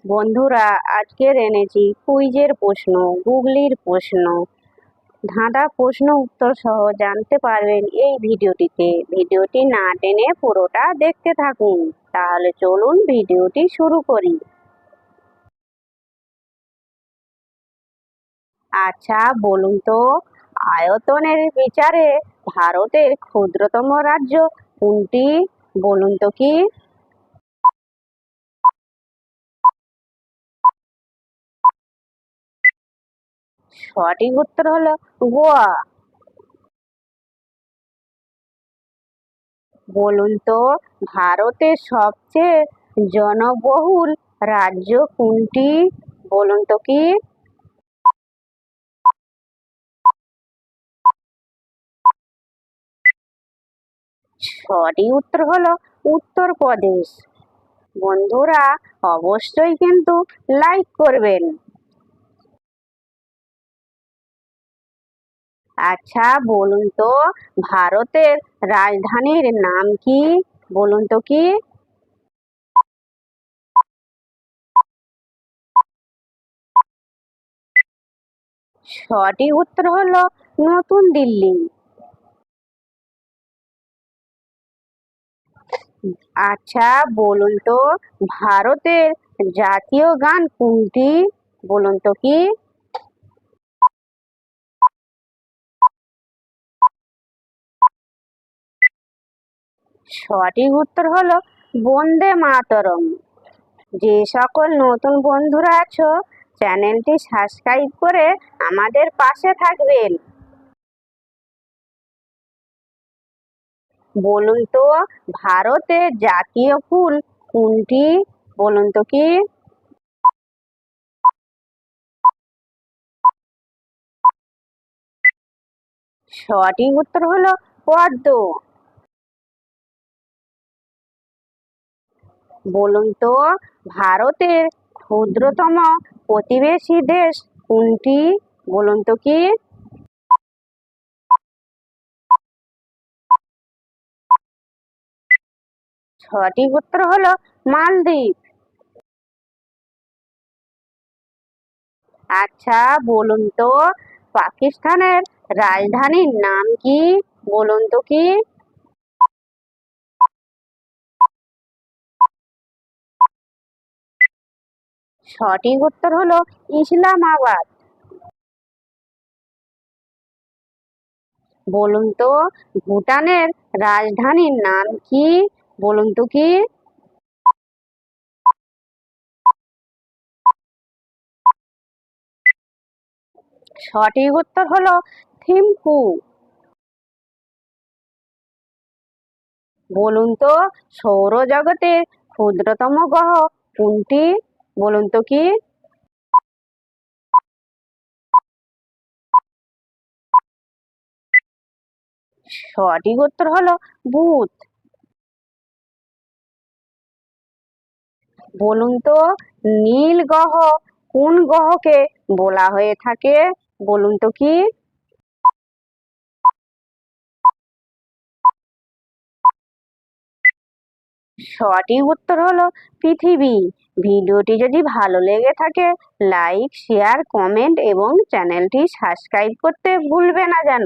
বন্ধুরা, আজকের এনেছি কুইজের প্রশ্ন, গুগলির প্রশ্ন। ধাঁধা প্রশ্ন উত্তর সহ জানতে পারবেন এই ভিডিওটিতে। ভিডিওটি না টেনে পুরোটা দেখতে থাকুন। তাহলে চলুন ভিডিওটি শুরু করি। আচ্ছা বলুন তো, আয়তনের বিচারে ভারতের ক্ষুদ্রতম রাজ্য কোনটি? বলুন তো কি? সঠিক উত্তর হলো গোয়া। বলুন তো, ভারতের সবচেয়ে জনবহুল রাজ্য কোনটি? বলুন তো কি? সঠিক উত্তর হলো উত্তরপ্রদেশ। বন্ধুরা, অবশ্যই কিন্তু লাইক করবেন। আচ্ছা বলুন তো, ভারতের রাজধানীর নাম কি? বলুন তো কি? সঠিক উত্তর হলো নতুন দিল্লি। আচ্ছা বলুন তো, ভারতের জাতীয় গান কোনটি? বলুন তো কি? সঠিক উত্তর হলো বন্দে মাতরম। যে সকল নতুন বন্ধুরা আছো, চ্যানেলটি সাবস্ক্রাইব করে আমাদের পাশে থাকবেন। বলুন তো, ভারতের জাতীয় ফুল কোনটি? বলুন তো কি? সঠিক উত্তর হলো পদ্ম। বলুন তো, ভারতের ক্ষুদ্রতম প্রতিবেশী দেশ কোনটি? বলুন তো কি? সঠিক উত্তর হলো মালদ্বীপ। আচ্ছা বলুন তো, পাকিস্তানের রাজধানীর নাম কি? বলুন তো কি? সঠিক উত্তর হলো ইসলামাবাদ। বলুন তো, ভুটানের রাজধানীর নাম কি? বলুন তো কি? সঠিক উত্তর হলো থিম্পু। বলুন তো, সৌরজগতের ক্ষুদ্রতম গ্রহ কোনটি? বলুন তো কি? সঠিক উত্তর হলো বুধ। বলুন তো, নীল গ্রহ কোন গ্রহকে বলা হয়ে থাকে? বলুন তো কি? সঠিক উত্তর হলো পৃথিবী। ভিডিওটি যদি ভালো লেগে থাকে, লাইক, শেয়ার, কমেন্ট এবং চ্যানেলটি সাবস্ক্রাইব করতে ভুলবে না যেন।